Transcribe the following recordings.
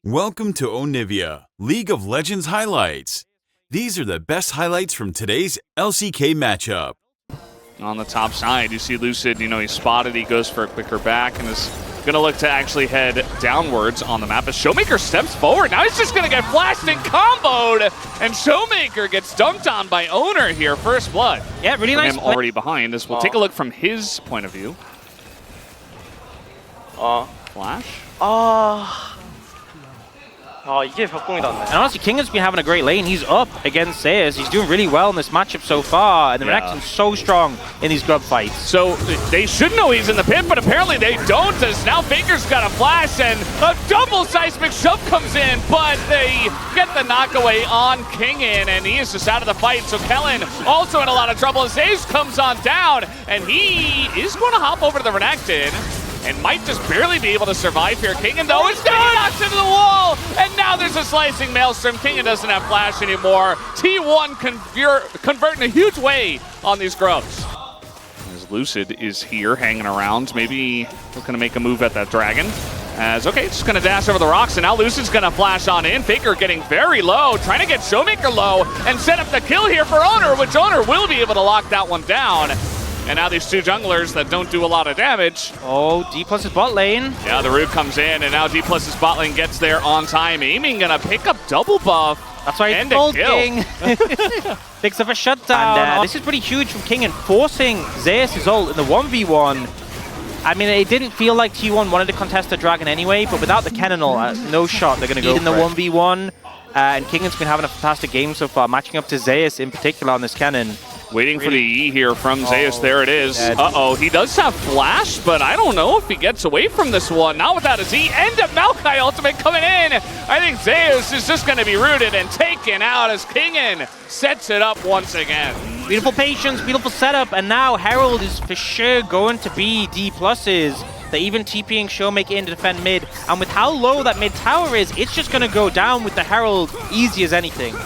Welcome to Onivia, League of Legends highlights. These are the best highlights from today's LCK matchup. On the top side, you see Lucid, he's spotted, he goes for a quicker back and is going to look to actually head downwards on the map. As Showmaker steps forward, now he's just going to get flashed and comboed, and Showmaker gets dunked on by Owner here, first blood. Yeah, really nice him already behind, as we'll take a look from his point of view. Flash. 이게 벽공이 닿네. And honestly, King has been having a great lane. He's up against Zeus. He's doing really well in this matchup so far, and the reaction's so strong in these grub fights. So they should know he's in the pit, but apparently they don't, as now Faker's got a flash, and a double seismic shove comes in, but they get the knockaway on Kingin, and he is just out of the fight. So Kellen also in a lot of trouble as Zeus comes on down, and he is going to hop over to the Renekton and might just barely be able to survive here. Kingin, though, is going to get knocked into the wall, and now there's a slicing maelstrom. Kingin doesn't have flash anymore. T1 converting a huge way on these grubs. As Lucid is here hanging around, maybe looking to make a move at that dragon. As, okay, just going to dash over the rocks, and now Lucid's going to flash on in. Faker getting very low, trying to get Showmaker low and set up the kill here for Owner, which Owner will be able to lock that one down. And now these two junglers that don't do a lot of damage. Oh, Dplus' bot lane. Yeah, the root comes in, and now Dplus' bot lane gets there on time. Aiming gonna pick up double buff. That's why and it's a kill. King. Picks up a shutdown. And, this is pretty huge from King and forcing Zeus' ult in the 1v1. I mean, it didn't feel like T1 wanted to contest the dragon anyway, but without the cannon ult, no shot, they're gonna go in the 1v1. And Kingin's been having a fantastic game so far, matching up to Zeus in particular on this cannon. Waiting for the E here from Zeus. There it is. Uh-oh, he does have flash, but I don't know if he gets away from this one. Not without his E. And a Maokai ultimate coming in. I think Zeus is just going to be rooted and taken out as Kingin sets it up once again. Beautiful patience, beautiful setup, and now Herald is for sure going to be Dplus's. They're even TPing Showmaker in to defend mid, and with how low that mid tower is, it's just going to go down with the Herald easy as anything.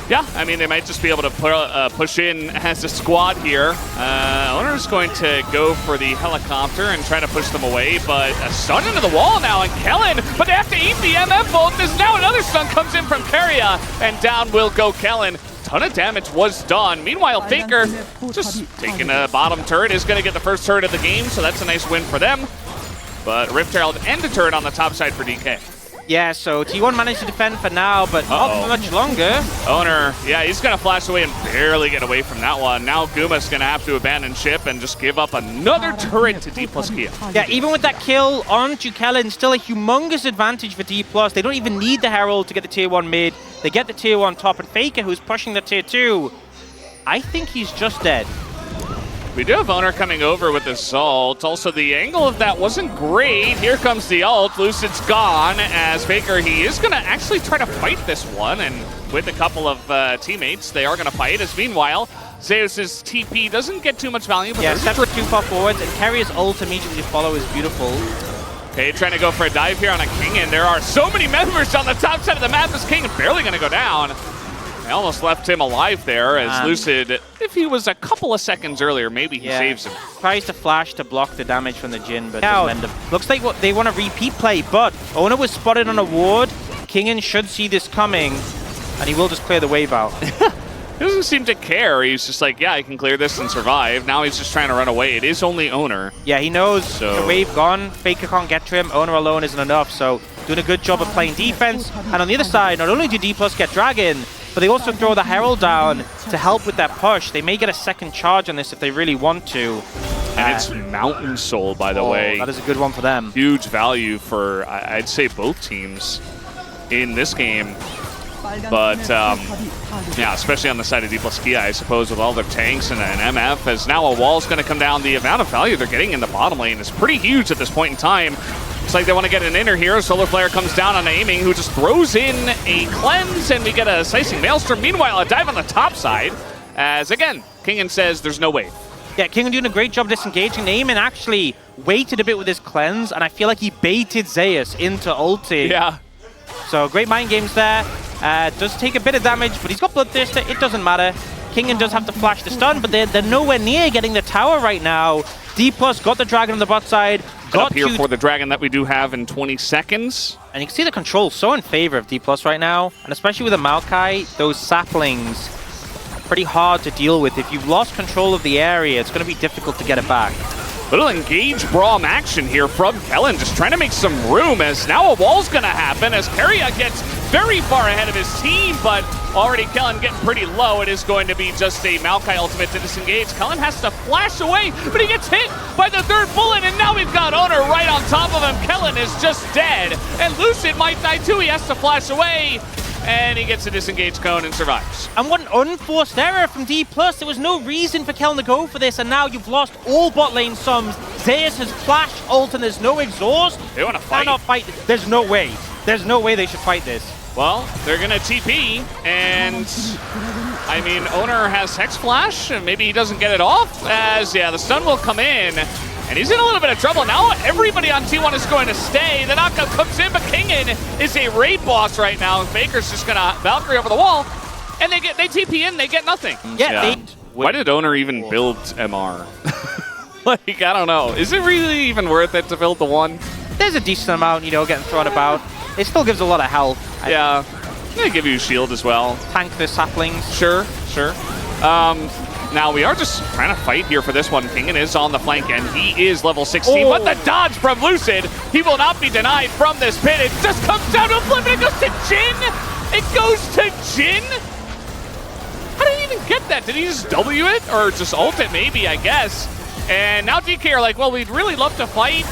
Yeah, I mean, they might just be able to push in as a squad here. Owner's going to go for the helicopter and try to push them away, but a stun into the wall now, and Kellen, but they have to eat the MF bolt. There's now another stun comes in from Keria, and down will go Kellen. Ton of damage was done. Meanwhile, Faker just taking a bottom turret, is going to get the first turret of the game, so that's a nice win for them. But Rift Herald and a turret on the top side for DK. Yeah, so T1 managed to defend for now, but not much longer. Owner, yeah, he's going to flash away and barely get away from that one. Now Guma's going to have to abandon ship and just give up another turret to Dplus Kia. Yeah, even with that kill onto Kellen, still a humongous advantage for Dplus. They don't even need the Herald to get the tier 1 mid. They get the tier 1 top, and Faker, who's pushing the tier 2, I think he's just dead. We do have Owner coming over with this ult. Also, the angle of that wasn't great. Here comes the ult. Lucid's gone as Faker, he is going to actually try to fight this one. And with a couple of teammates, they are going to fight. As meanwhile, Zeus's TP doesn't get too much value. But yeah, separate too far forwards, and Carrier's ult immediately follow is beautiful. Okay, trying to go for a dive here on a King, and there are so many members on the top side of the map as King barely going to go down. They almost left him alive there as Lucid, if he was a couple of seconds earlier, maybe he saves him. Tries to flash to block the damage from the Jhin, but doesn't end up. Looks like they want a repeat play, but Owner was spotted on a ward. Kingin should see this coming, and he will just clear the wave out. He doesn't seem to care. He's just like, yeah, I can clear this and survive. Now he's just trying to run away. It is only Owner. Yeah, he knows the wave gone. Faker can't get to him. Owner alone isn't enough, so doing a good job of playing defense. And on the other side, not only do Dplus get Dragon, but they also throw the Herald down to help with that push. They may get a second charge on this if they really want to. And it's Mountain Soul, by the way. That is a good one for them. Huge value for, I'd say, both teams in this game. But, yeah, especially on the side of Dplus Kia, I suppose, with all their tanks and an MF, as now a wall's going to come down. The amount of value they're getting in the bottom lane is pretty huge at this point in time. Looks like they want to get an inner here. Solar Flare comes down on Aiming, who just throws in a cleanse, and we get a slicing maelstrom. Meanwhile, a dive on the top side, as again, Kingin says there's no wave. Yeah, Kingin doing a great job disengaging. Aiming actually waited a bit with his cleanse, and I feel like he baited Zeus into ulti. Yeah. So great mind games there. Does take a bit of damage, but he's got Bloodthirster. It doesn't matter. Kingin does have to flash the stun, but they're nowhere near getting the tower right now. Dplus got the dragon on the bot side. Got up here for the dragon that we do have in 20 seconds. And you can see the control so in favor of Dplus right now. And especially with the Maokai, those saplings are pretty hard to deal with. If you've lost control of the area, it's going to be difficult to get it back. Little engage brawl action here from Kellen, just trying to make some room as now a wall's going to happen as Keria gets very far ahead of his team, but already Kellen getting pretty low. It is going to be just a Maokai ultimate to disengage. Kellen has to flash away, but he gets hit by the third bullet, and now we've got Owner right on top of him. Kellen is just dead, and Lucid might die too. He has to flash away, and he gets a disengage cone and survives. And what an unforced error from Dplus. There was no reason for Kellen to go for this, and now you've lost all bot lane sums. Zeus has flash ult, and there's no exhaust. They want to fight. Cannot fight. There's no way. There's no way they should fight this. Well, they're going to TP, and I mean, Owner has Hex Flash, and maybe he doesn't get it off, as, yeah, the stun will come in, and he's in a little bit of trouble. Now everybody on T1 is going to stay. The knockout comes in, but Kingin is a raid boss right now. Baker's just going to Valkyrie over the wall, and they TP in, they get nothing. Yeah. Why did Owner even build MR? Like, I don't know. Is it really even worth it to build the one? There's a decent amount, getting thrown about. It still gives a lot of health. Yeah. They give you a shield as well. Tank the saplings. Sure. Now we are just trying to fight here for this one. Kingin is on the flank, and he is level 16. But the dodge from Lucid, he will not be denied from this pit. It just comes down to a flip, and it goes to Jin. It goes to Jin. How did he even get that? Did he just W it or just ult it? Maybe, I guess. And now DK are like, well, we'd really love to fight.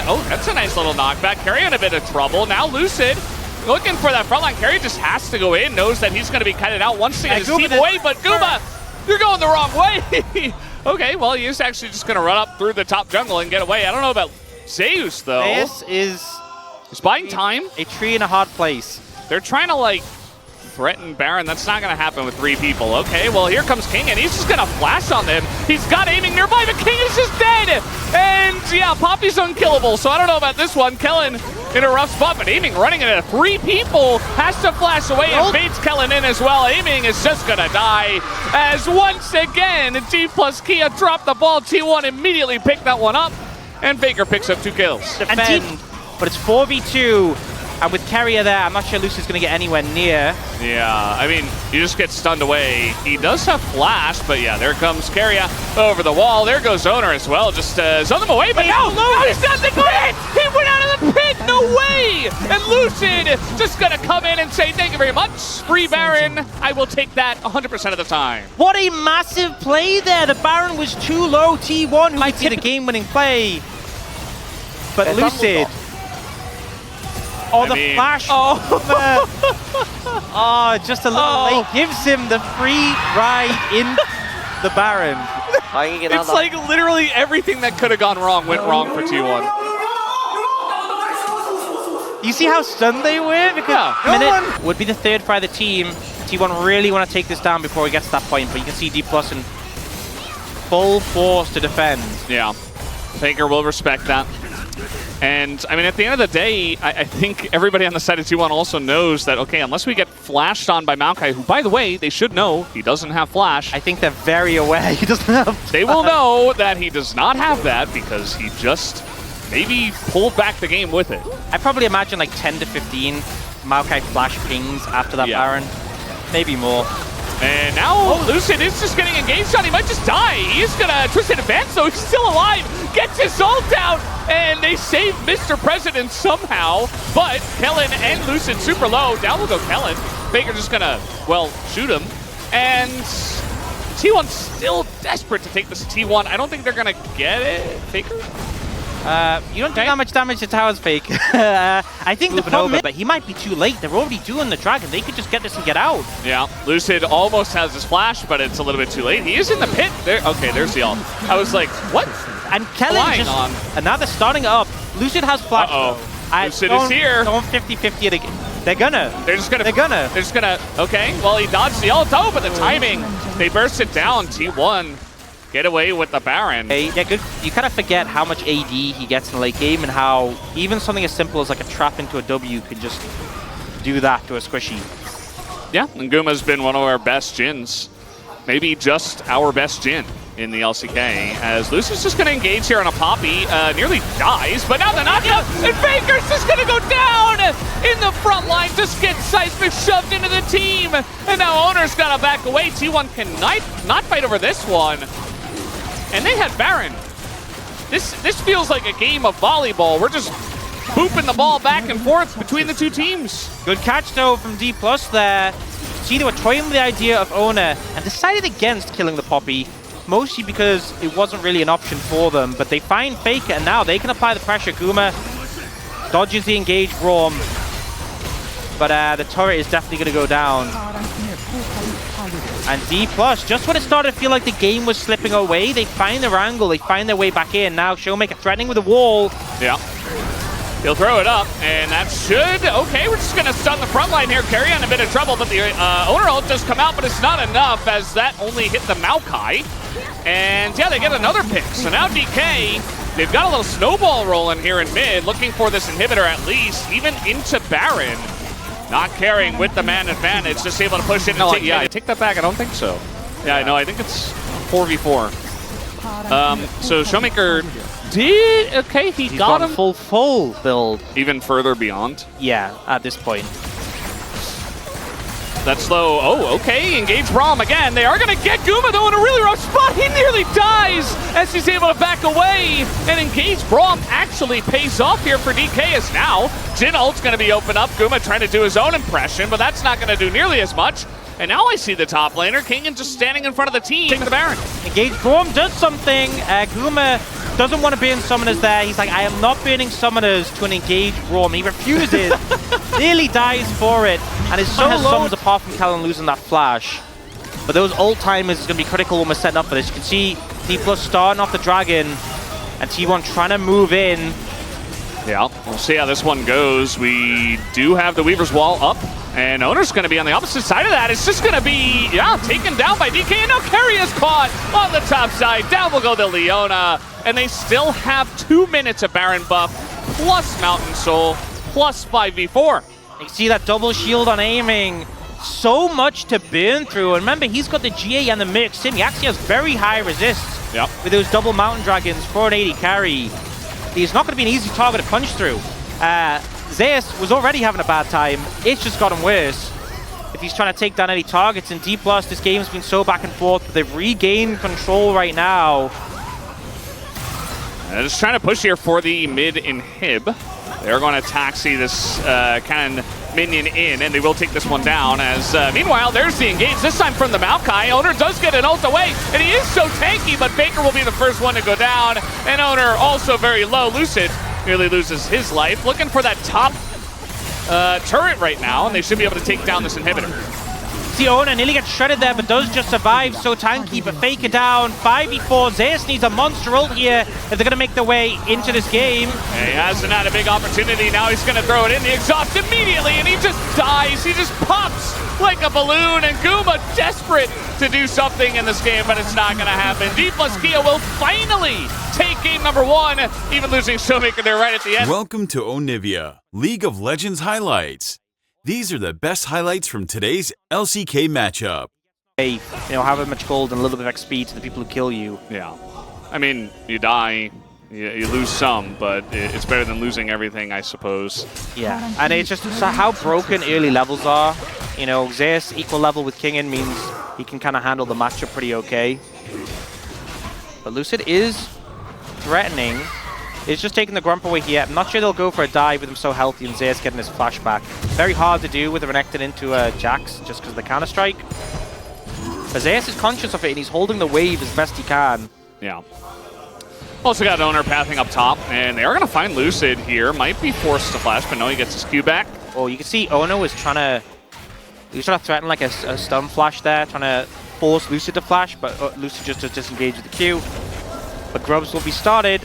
Oh, that's a nice little knockback. Keria in a bit of trouble. Now Lucid looking for that frontline. Keria just has to go in, knows that he's going to be kited out once to get his team away. But Guma, you're going the wrong way. Okay, well, he's actually just going to run up through the top jungle and get away. I don't know about Zeus, though. Zeus is... He's buying time. A tree in a hard place. They're trying to, like, threaten Baron. That's not going to happen with 3 people. Okay, well, here comes King, and he's just going to flash on them. He's got aiming nearby, but King is just dead. And, yeah, Poppy's unkillable, so I don't know about this one. Kellen in a rough spot, but aiming running into 3 people. Has to flash away and baits Kellen in as well. Aiming is just going to die. As once again, Dplus Kia dropped the ball. T1 immediately picked that one up, and Faker picks up 2 kills. Defend, but it's 4v2. And with Keria there, I'm not sure Lucy's going to get anywhere near. Yeah, I mean, you just get stunned away. He does have flash, but yeah, there comes Keria over the wall. There goes Owner as well, just stun them away. But now he's not the pit! He went out of the pit! No way! And Lucid just going to come in and say, thank you very much. Free Baron. I will take that 100% of the time. What a massive play there. The Baron was too low. T1 who might see the game-winning play. But Lucid... Oh, the flash! Oh, just a little late. Gives him the free ride in the Baron. It's like literally everything that could have gone wrong went wrong for T1. You see how stunned they were? Because minute would be the 3rd for the team. T1 really want to take this down before it gets to that point, but you can see Dplus in full force to defend. Yeah, Faker will respect that. And, I mean, at the end of the day, I think everybody on the side of T1 also knows that, okay, unless we get flashed on by Maokai, who, by the way, they should know he doesn't have flash. I think they're very aware he doesn't have flash. They will know that he does not have that because he just maybe pulled back the game with it. I probably imagine like 10 to 15 Maokai flash pings after that Baron. Maybe more. And now Lucid is just getting engaged on. He might just die. He's going to twist it advance, though. He's still alive. Gets his ult out. And they save Mr. President somehow. But Kellen and Lucid super low. Down will go Kellen. Faker just going to, well, shoot him. And T1 still desperate to take this T1. I don't think they're going to get it. Faker? You don't do that much damage to towers, Fake. I think the problem is, but he might be too late. They're already doing the dragon. They could just get this and get out. Yeah, Lucid almost has his flash, but it's a little bit too late. He is in the pit. There. Okay, there's the ult. I was like, what? And Kellen just, and now they're starting up. Lucid has flash. Lucid is here. Going 50-50 it again. They're gonna. They're just gonna. Okay, well, he dodged the ult. Oh, but the timing. They burst it down. T1. Get away with the Baron. Yeah, good. You kind of forget how much AD he gets in the late game and how even something as simple as like a trap into a W could just do that to a squishy. Yeah, and Guma's been one of our best Jins. Maybe just our best Jin. in the LCK, as Lucid's just going to engage here on a Poppy, nearly dies, but now the knockout, and Faker's just going to go down in the front line, just get Seismic shoved into the team, and now Owner's got to back away. T1 can not fight over this one, and they had Baron. This feels like a game of volleyball. We're just booping the ball back and forth between the two teams. Good catch though from Dplus there. See, they were toying with the idea of Owner and decided against killing the Poppy, mostly because it wasn't really an option for them, but they find Faker and now they can apply the pressure. Guma dodges the engaged Braum, but the turret is definitely going to go down. And Dplus, just when it started to feel like the game was slipping away, they find their angle, they find their way back in. Now Showmaker threatening with a wall. Yeah. He'll throw it up, and that should... Okay, we're just going to stun the front line here. Carry on a bit of trouble, but the Owner ult does come out, but it's not enough, as that only hit the Maokai. And yeah, they get another pick. So now DK, they've got a little snowball rolling here in mid, looking for this inhibitor at least, even into Baron. Not carrying with the man advantage, just able to push it and take... Yeah, I take that back, I don't think so. Yeah, no, I think it's 4v4. So Showmaker... Okay, he's got him. Full build. Even further beyond? Yeah, at this point. That's slow. Oh, okay. Engage Braum again. They are going to get Guma, though, in a really rough spot. He nearly dies as he's able to back away. And engage Braum actually pays off here for DK, as now Jhin ult's going to be open up. Guma trying to do his own impression, but that's not going to do nearly as much. And now I see the top laner, Kingen, just standing in front of the team. Taking the Baron. Engage Braum does something. Guma doesn't want to burn summoners there. He's like, I am not burning summoners to an engaged Braum. He refuses, nearly dies for it, and is so low. Summons apart from Callan losing that flash. But those ult timers is going to be critical when we're setting up for this. You can see Dplus starting off the dragon, and T1 trying to move in. Yeah, we'll see how this one goes. We do have the Weaver's Wall up, and Owner's going to be on the opposite side of that. It's just going to be, yeah, taken down by DK, and now Carry is caught on the top side. Down will go the Leona, and they still have 2 minutes of Baron buff, plus Mountain Soul, plus 5v4. You see that double shield on aiming. So much to burn through, and remember, he's got the GA and the mix in. He actually has very high resists with those double Mountain Dragons for an 80 carry. He's not going to be an easy target to punch through. Zeus was already having a bad time. It's just gotten worse. If he's trying to take down any targets in Dplus, this game's been so back and forth, but they've regained control right now. They're just trying to push here for the mid inhib. They're going to taxi this cannon minion in, and they will take this one down. As meanwhile, there's the engage, this time from the Maokai. Owner does get an ult away, and he is so tanky, but Faker will be the first one to go down. And Owner also very low. Lucid nearly loses his life. Looking for that top turret right now, and they should be able to take down this inhibitor. The Owner nearly gets shredded there, but does just survive. So tanky, but Faker down. 5v4. Zeus needs a monster ult here if they're going to make their way into this game. Yeah, he hasn't had a big opportunity. Now he's going to throw it in the exhaust immediately, and he just dies. He just pops like a balloon, and Guma desperate to do something in this game, but it's not going to happen. Dplus Kia will finally take game number 1, even losing Showmaker there right at the end. Welcome to Onivia, League of Legends highlights. These are the best highlights from today's LCK matchup. You know, however much gold and a little bit of XP to the people who kill you. Yeah. I mean, you die, you lose some, but it's better than losing everything, I suppose. Yeah, and it's just how broken early levels are. You know, Zeus equal level with Kingen means he can kind of handle the matchup pretty okay. But Lucid is threatening. It's just taking the Grump away here. I'm not sure they'll go for a dive with him so healthy and Zeus getting his flashback. Very hard to do with a Renekton into a Jax just because of the counter-strike. But Zeus is conscious of it and he's holding the wave as best he can. Yeah. Also got Owner pathing up top, and they are going to find Lucid here. Might be forced to flash, but no, he gets his Q back. Oh, you can see Ono was trying to... He was trying to threaten like a stun flash there, trying to force Lucid to flash, but Lucid just disengaged with the Q. But Grubs will be started.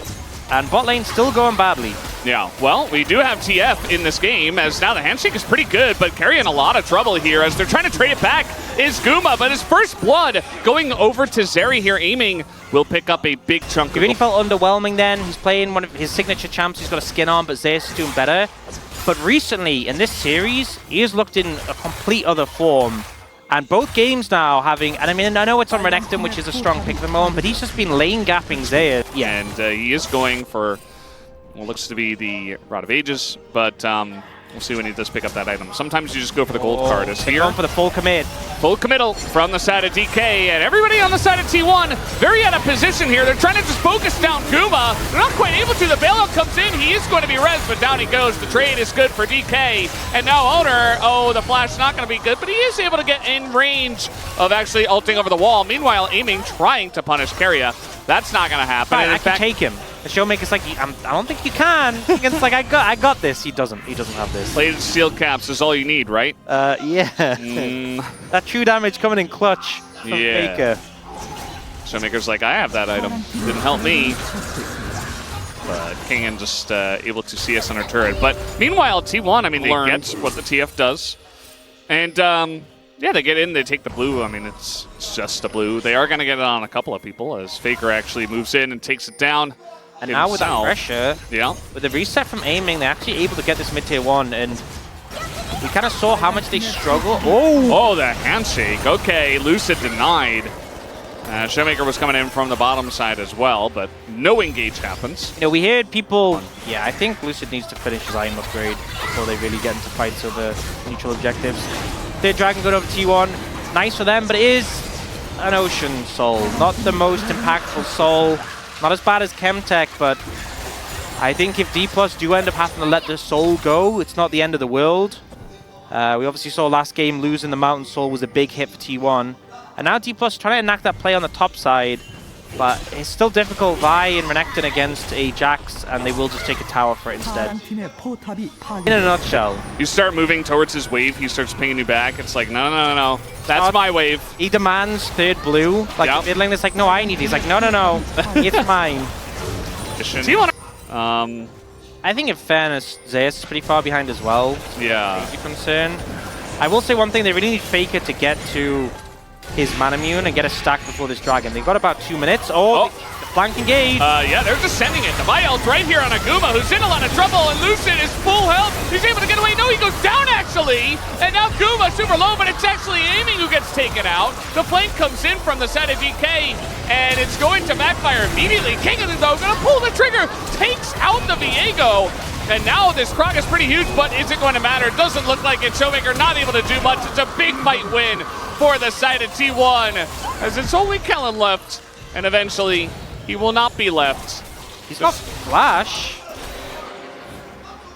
And bot lane still going badly. Yeah, well, we do have TF in this game, as now the handshake is pretty good, but carrying a lot of trouble here as they're trying to trade it back is Guma, but his first blood going over to Zeri here, aiming, will pick up a big chunk of it. He really felt underwhelming then. He's playing one of his signature champs he's got a skin on, but Zeus is doing better. But recently, in this series, he has looked in a complete other form. And both games now having, and I mean, I know it's on Renekton, which is a strong pick at the moment, but he's just been lane gapping Zeus. Yeah, and he is going for what looks to be the Rod of Ages, but we'll see when he does pick up that item. Sometimes you just go for the gold card. As here, going for the full commit. Full committal from the side of DK, and everybody on the side of T1 very out of position here. They're trying to just focus down Kuma. They're not quite able to. The bailout comes in. He is going to be res, but down he goes. The trade is good for DK. And now Owner, oh, the flash not going to be good, but he is able to get in range of actually ulting over the wall. Meanwhile, aiming, trying to punish Keria. That's not going to happen. Fine, I can take him. The Showmaker's like, I don't think you can. It's like, I got this. He doesn't have this. Plated steel caps is all you need, right? Yeah. That true damage coming in clutch from Faker. Showmaker's like, I have that item. Didn't help me. But Kingen just able to see us on our turret. But meanwhile, T1, I mean, they get what the TF does. And yeah, they get in, they take the blue. I mean, it's just the blue. They are going to get it on a couple of people as Faker actually moves in and takes it down. And now with that pressure, with the reset from aiming, they're actually able to get this mid-tier 1, and we kind of saw how much they struggle. Oh, the handshake. Okay, Lucid denied. Showmaker was coming in from the bottom side as well, but no engage happens. You know, we heard people, yeah, I think Lucid needs to finish his item upgrade before they really get into fights over neutral objectives. Third Dragon going over T1. Nice for them, but it is an Ocean Soul. Not the most impactful Soul. Not as bad as Chemtech, but I think if Dplus do end up having to let the Soul go, it's not the end of the world. We obviously saw last game losing the Mountain Soul was a big hit for T1. And now Dplus trying to enact that play on the top side, but it's still difficult. Vi and Renekton against a Jax, and they will just take a tower for it instead. In a nutshell. You start moving towards his wave, he starts pinging you back. It's like, no. That's my wave. He demands third blue. Like, mid lane is like, no, I need it. He's like, no. It's mine. I think in fairness, Zeus is pretty far behind as well. Yeah. Big concern. I will say one thing, they really need Faker to get to his Manamune and get a stack before this dragon. They've got about 2 minutes. The flank engage. Yeah, they're just sending it. The Viol's right here on Aguma, who's in a lot of trouble, and Lucid is full health. He's able to get away. No, he goes down, actually. And now Guma super low, but it's actually aiming who gets taken out. The flank comes in from the side of DK, and it's going to backfire immediately. Kingen, though, going to pull the trigger, takes out the Viego. And now this Krog is pretty huge, but is it going to matter? Doesn't look like it. Showmaker not able to do much. It's a big fight win for the side of T1, as it's only Kellen left, and eventually he will not be left. He's got Flash,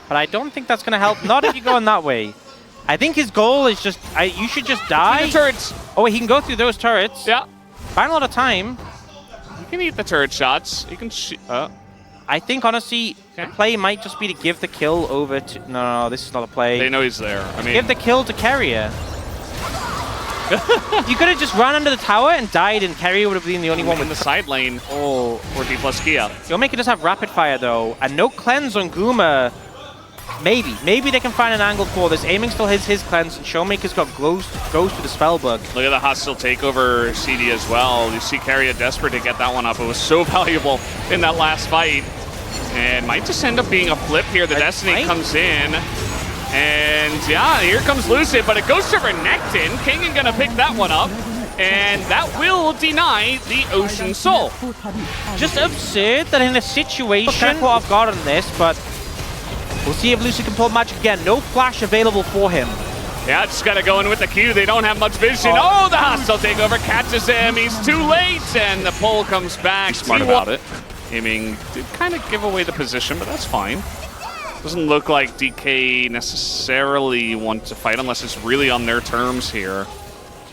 but I don't think that's going to help. Not if you're going that way. I think his goal is just, you should just die. The turrets. Oh wait, he can go through those turrets. Yeah. Find a lot of time. You can eat the turret shots. You can shoot. I think, honestly, the play might just be to give the kill over to... No, this is not a play. They know he's there. I mean, give the kill to Keria. You could have just run under the tower and died, and Keria would have been the only one in the side lane for Dplus Kia. Showmaker does have rapid fire, though, and no cleanse on Guma. Maybe they can find an angle for this. Aiming still has his cleanse, and Showmaker's got goes to the spell book. Look at the hostile takeover CD as well. You see Keria desperate to get that one up. It was so valuable in that last fight. And might just end up being a flip here. The Destiny comes in. And yeah, here comes Lucid, but it goes to Renekton. Kingen gonna pick that one up. And that will deny the Ocean Soul. Just absurd that in a situation... Kind of caught off guard on this, but we'll see if Lucid can pull magic again. No flash available for him. Yeah, just gotta go in with the Q. They don't have much vision. Oh, the hostile takeover catches him. He's too late, and the pull comes back. Smart about it. Aiming did kind of give away the position, but that's fine. Doesn't look like DK necessarily want to fight unless it's really on their terms here.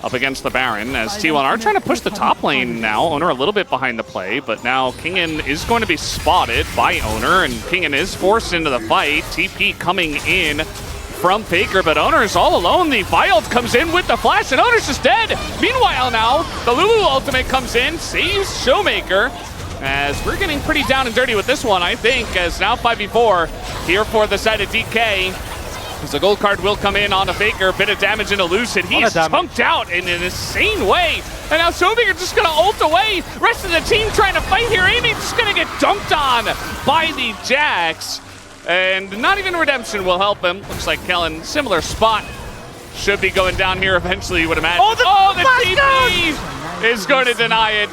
Up against the Baron, as T1 are trying to push the top lane now. Owner a little bit behind the play, but now Kingen is going to be spotted by Owner, and Kingen is forced into the fight. TP coming in from Faker, but Owner is all alone. The Vild comes in with the flash, and Owner's just dead. Meanwhile now, the Lulu ultimate comes in, saves Showmaker, as we're getting pretty down and dirty with this one, I think, as now 5v4 here for the side of DK. As the gold card will come in on a Faker, bit of damage into Lucid. He is chunked out in an insane way. And now Showmaker just gonna ult away. Rest of the team trying to fight here. Amy just gonna get dunked on by the Jax. And not even Redemption will help him. Looks like Kellen, similar spot should be going down here eventually, you would imagine. Oh, the TP is going to deny it.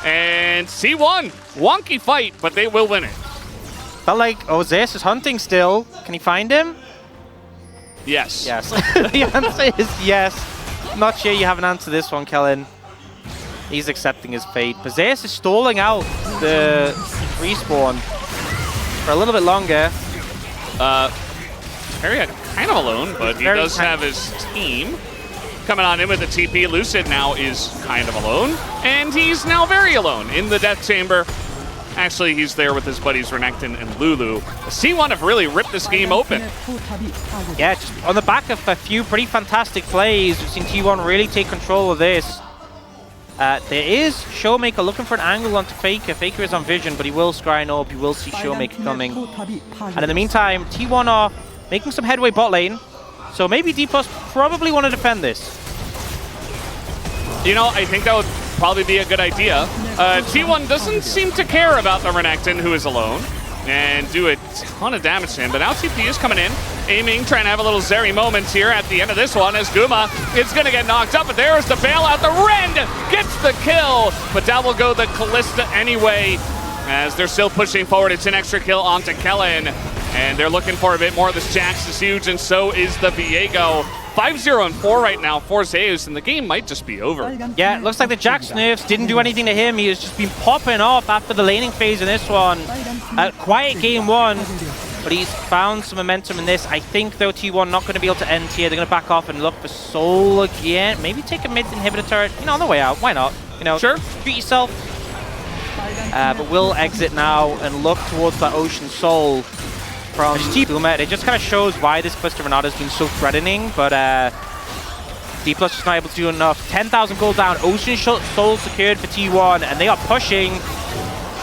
And T1, wonky fight, but they will win it. Felt like Zeus is hunting still. Can he find him? Yes. Yes. The answer is yes. Not sure you have an answer to this one, Kellen. He's accepting his fate. But Zeus is stalling out the respawn for a little bit longer. Harry kind of alone, but he does have his team coming on in with the TP. Lucid now is kind of alone, and he's now very alone in the death chamber. Actually, he's there with his buddies Renekton and Lulu. The C1 have really ripped this game open. Yeah, just on the back of a few pretty fantastic plays, we've seen T1 really take control of this. There is Showmaker looking for an angle onto Faker. Faker is on vision, but he will scry up. He will see Showmaker coming. And in the meantime, T1 are making some headway bot lane. So maybe Dplus probably want to defend this. You know, I think that would probably be a good idea. T1 doesn't seem to care about the Renekton, who is alone, and do a ton of damage to him. But now TP is coming in, aiming, trying to have a little Zeri moment here at the end of this one as Guma is going to get knocked up. But there's the bailout. The Rend gets the kill, but down will go the Kalista anyway as they're still pushing forward. It's an extra kill onto Kellen, and they're looking for a bit more. This Jax is huge, and so is the Viego. 5-0-4 right now for Zeus, and the game might just be over. Yeah, it looks like the Jax nerfs didn't do anything to him. He has just been popping off after the laning phase in this one. Quiet game one, but he's found some momentum in this. I think, though, T1 not going to be able to end here. They're going to back off and look for Soul again. Maybe take a mid inhibitor turret. You know, on the way out. Why not? You know, sure. Treat yourself. But we'll exit now and look towards that Ocean Soul from Boomer. It just kind of shows why this Cluster Renata has been so threatening, but Dplus just not able to do enough. 10,000 gold down, Ocean Soul secured for T1, and they are pushing.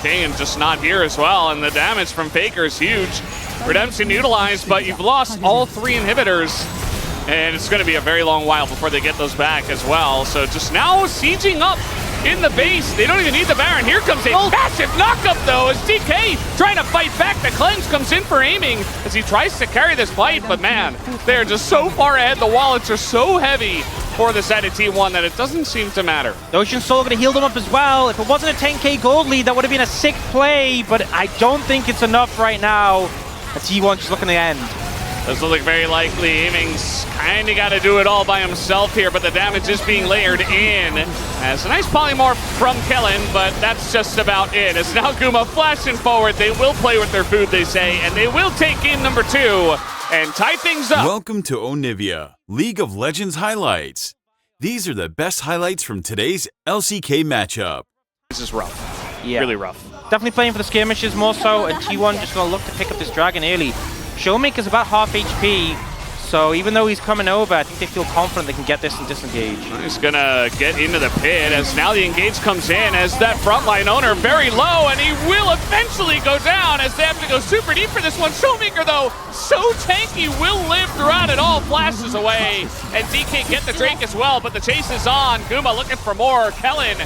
Kayn just not here as well, and the damage from Faker is huge. Redemption utilized, but you've lost all 3 inhibitors, and it's going to be a very long while before they get those back as well. So just now sieging up in the base. They don't even need the Baron. Here comes a massive knockup, though, as DK trying to fight back. The Cleanse comes in for aiming as he tries to carry this fight, but man, they're just so far ahead. The wallets are so heavy for the side of T1 that it doesn't seem to matter. The Ocean Soul going to heal them up as well. If it wasn't a 10k gold lead, that would have been a sick play, but I don't think it's enough right now. T1 just looking to end. Doesn't look very likely. Aiming's kind of got to do it all by himself here, but the damage is being layered in. As a nice polymorph from Kellen, but that's just about it. As now Guma flashing forward. They will play with their food, they say, and they will take in number 2 and tie things up. Welcome to Onivia, League of Legends highlights. These are the best highlights from today's LCK matchup. This is rough. Yeah. Really rough. Definitely playing for the skirmishes more so, and T1 just going to look to pick up this dragon early. Showmaker's about half HP, so even though he's coming over, I think they feel confident they can get this and disengage. He's going to get into the pit as now the engage comes in as that frontline owner very low, and he will eventually go down as they have to go super deep for this one. Showmaker, though, so tanky, will live throughout it all. Flashes away, and DK get the Drake as well, but the chase is on. Guma looking for more. Kellen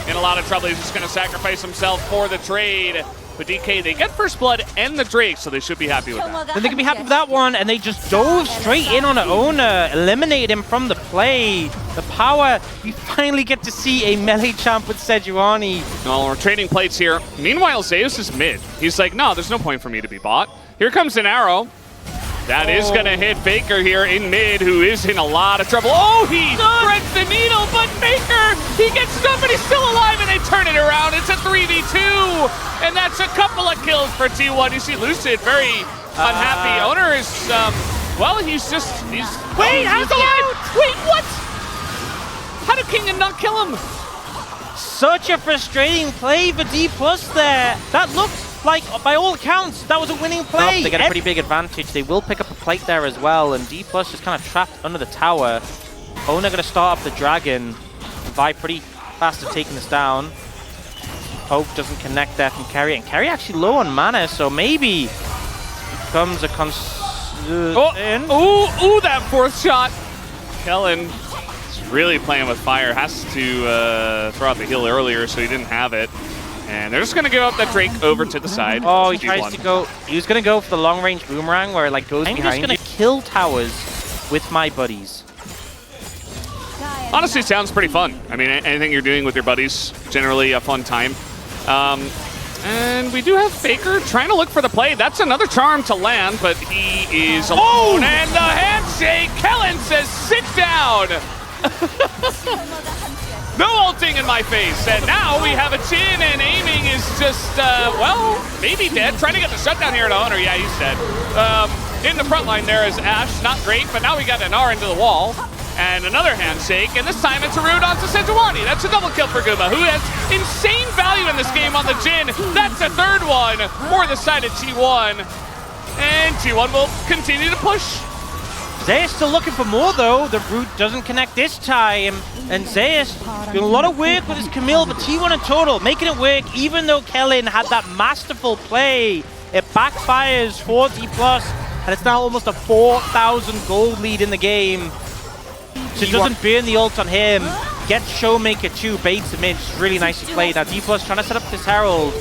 in a lot of trouble. He's just going to sacrifice himself for the trade. But DK, they get first blood and the Drake, so they should be happy with that. Then they can be happy with that one, and they just dove straight in on the owner, eliminate him from the play. The power, we finally get to see a melee champ with Sejuani. No, we're trading plates here. Meanwhile, Zeus is mid. He's like, no, there's no point for me to be bot. Here comes an arrow. That is going to hit Faker here in mid, who is in a lot of trouble. Oh, he threads the needle, but Faker, he gets stuck, but he's still alive, and they turn it around. It's a 3v2, and that's a couple of kills for T1. You see Lucid very unhappy. Owner is, well, he's... Wait, how's he out? Wait, what? How did King not kill him? Such a frustrating play for Dplus there. That looks like, by all accounts, that was a winning play. They get a pretty big advantage. They will pick up a plate there as well, and Dplus is kind of trapped under the tower. Owner going to start up the dragon. Vi pretty fast at taking this down. Hope doesn't connect there from Kerry, and Kerry actually low on mana, so maybe becomes a ooh, that fourth shot. Kellen is really playing with fire. Has to throw out the heal earlier, so he didn't have it. And they're just going to give up that Drake over to the side. Oh, he tries to go. He was going to go for the long-range boomerang where it like goes behind. I'm just going to kill towers with my buddies. Honestly, sounds pretty fun. I mean, anything you're doing with your buddies, generally a fun time. And we do have Faker trying to look for the play. That's another charm to land, but he is alone. And the handshake, Kellen says, sit down. No ulting in my face. And now we have a chin, and aiming is just, well, maybe dead. Trying to get the shutdown here at Honor. Yeah, he's dead. In the front line there is Ash. Not great, but now we got an R into the wall. And another handshake, and this time it's a root onto Sejuani. That's a double kill for Guma, who has insane value in this game on the Jhin. That's a third one for the side of T1. And T1 will continue to push. Zeus still looking for more though. The root doesn't connect this time. And Zeus doing a lot of work with his Camille, but T1 in total making it work, even though Kellen had that masterful play. It backfires for Dplus, and it's now almost a 4,000 gold lead in the game. So it doesn't burn the ult on him. Gets Showmaker too, baits him in. Just really nicely played. Now Dplus trying to set up this Herald.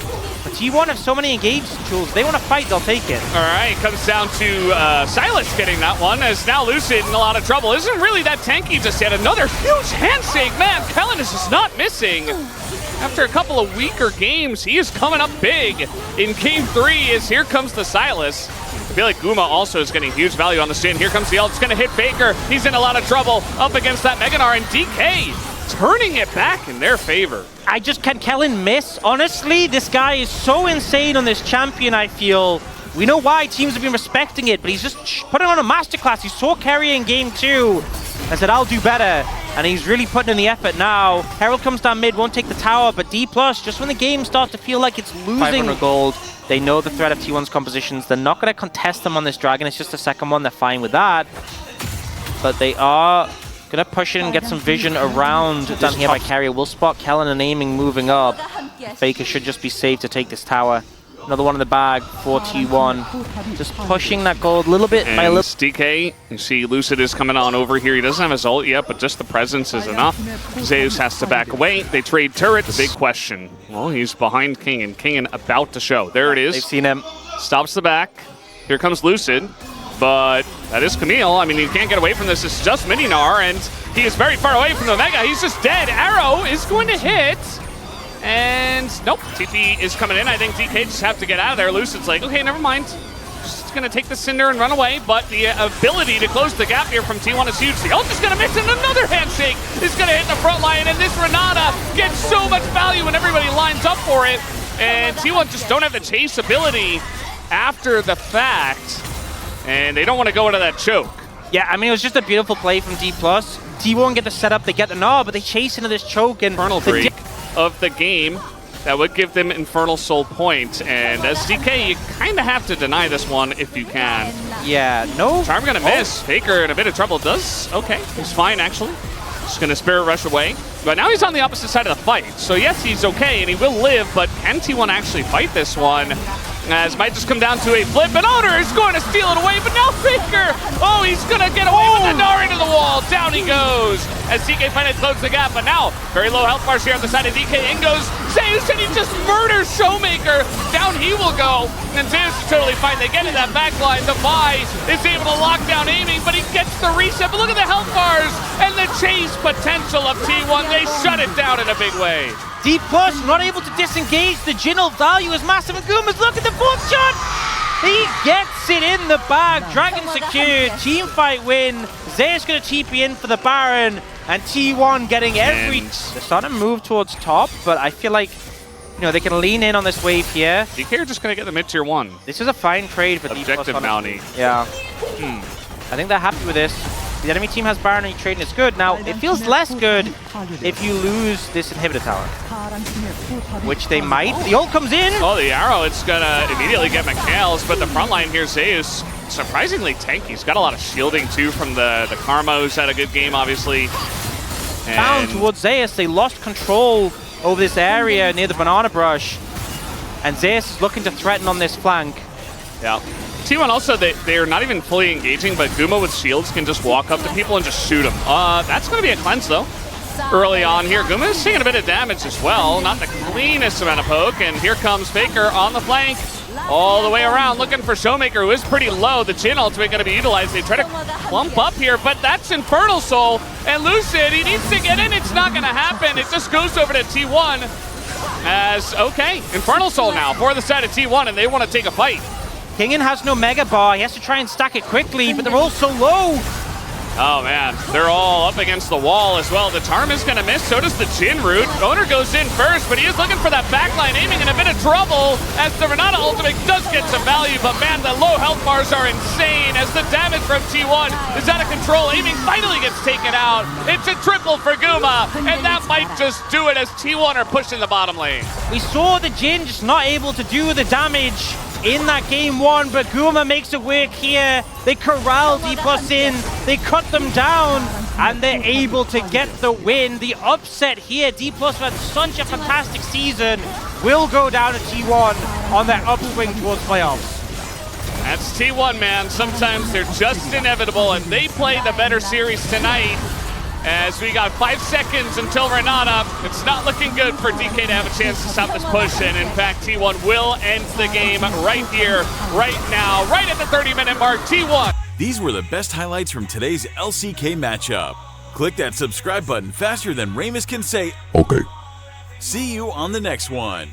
But T1 have so many engaged tools. They want to fight, they'll take it. All right, comes down to Silas getting that one, as now Lucid in a lot of trouble. Isn't really that tanky just yet. Another huge handshake. Man, Kellen is just not missing. After a couple of weaker games, he is coming up big in Game 3 as here comes the Silas. I feel like Guma also is getting huge value on the Jhin. Here comes the ult. It's going to hit Faker. He's in a lot of trouble up against that Meganar, and DK turning it back in their favor. Can Kellen miss? Honestly, this guy is so insane on this champion, I feel. We know why teams have been respecting it, but he's just putting on a masterclass. He saw carry in Game 2 and said, I'll do better. And he's really putting in the effort now. Herald comes down mid, won't take the tower, but Dplus, just when the game starts to feel like it's losing 500 gold, they know the threat of T1's compositions. They're not going to contest them on this dragon. It's just the second one. They're fine with that. But they are going to push in and get some vision around down here by carrier. We'll spot Kellen and aiming moving up. Faker should just be safe to take this tower. Another one in the bag for T1. Just pushing that gold a little bit by a little. DK, you see Lucid is coming on over here. He doesn't have his ult yet, but just the presence is enough. Zeus has to back away. They trade turrets. The big question. Well, he's behind King, and King about to show. There it is. They've seen him. Stops the back. Here comes Lucid. But that is Camille. I mean, you can't get away from this. It's just Mininar, and he is very far away from the Mega. He's just dead. Arrow is going to hit. And nope, TP is coming in. I think DK just have to get out of there. Lucid's like, okay, never mind. Just going to take the Cinder and run away. But the ability to close the gap here from T1 is huge. The ult is going to miss, and another handshake is going to hit the front line. And this Renata gets so much value when everybody lines up for it. And T1 just don't have the chase ability after the fact. And they don't want to go into that choke. Yeah, I mean, it was just a beautiful play from Dplus. T1 get the setup, they get the gnaw, but they chase into this choke. And Infernal break of the game that would give them Infernal Soul point. And as DK, you kind of have to deny this one if you can. Yeah, no. Charm gonna miss. Faker in a bit of trouble. Does okay. He's fine actually. Just gonna Spirit Rush away. But now he's on the opposite side of the fight. So yes, he's okay and he will live, but can T1 actually fight this one? As might just come down to a flip, and Honor is going to steal it away, but now Faker! Oh, he's going to get away with the Gnar into the wall. Down he goes as DK finally closes the gap, but now very low health bars here on the side of DK. In goes Zeus, and he just murders Showmaker. Down he will go, and Zeus is totally fine. They get in that back line. The Vi is able to lock down aiming, but he gets the reset. But look at the health bars and the chase potential of T1. They shut it down in a big way. Dplus not able to disengage. The Jin'll value is massive, and Guma's look at the fourth shot. He gets it in the bag. Dragon secured. Team fight win. Zeus going to TP in for the Baron, and T1 getting every. They're starting to move towards top, but I feel like they can lean in on this wave here. DK are just going to get the mid tier 1. This is a fine trade for Dplus. Objective bounty. Yeah. I think they're happy with this. The enemy team has Baron and trading is good. Now, it feels less good if you lose this inhibitor tower, which they might. The ult comes in. Oh, the arrow, it's going to immediately get McHale's, but the front line here, Zeus, surprisingly tanky. He's got a lot of shielding, too, from the Karma, who's had a good game, obviously. Bound towards Zeus. They lost control over this area near the banana brush, and Zeus is looking to threaten on this flank. Yeah. T1 also, they're not even fully engaging, but Guma with shields can just walk up to people and just shoot them. That's going to be a cleanse, though. Early on here, Guma is taking a bit of damage as well. Not the cleanest amount of poke, and here comes Faker on the flank. all the way around, looking for Showmaker, who is pretty low. The Jhin ultimate going to be utilized. They try to clump up here, but that's Infernal Soul. And Lucid, he needs to get in. It's not going to happen. It just goes over to T1 as, okay, Infernal Soul now for the side of T1, and they want to take a fight. Kingen has no Mega Bar. He has to try and stack it quickly, but they're all so low. Oh man, they're all up against the wall as well. The Charm is gonna miss, so does the Jhin root. Owner goes in first, but he is looking for that backline, aiming in a bit of trouble as the Renata ultimate does get some value, but man, the low health bars are insane as the damage from T1 is out of control. Aiming finally gets taken out. It's a triple for Guma, and that might just do it as T1 are pushing the bottom lane. We saw the Jhin just not able to do the damage in that game one, but Guma makes it work here. They corral Dplus in, they cut them down, and they're able to get the win. The upset here, Dplus had such a fantastic season, will go down to T1 on their upswing towards playoffs. That's T1, man. Sometimes they're just inevitable, and they play the better series tonight. As we got 5 seconds until Renata, it's not looking good for DK to have a chance to stop this push, and in fact, T1 will end the game right here, right now, right at the 30-minute mark, T1. These were the best highlights from today's LCK matchup. Click that subscribe button faster than Ramus can say, okay. See you on the next one.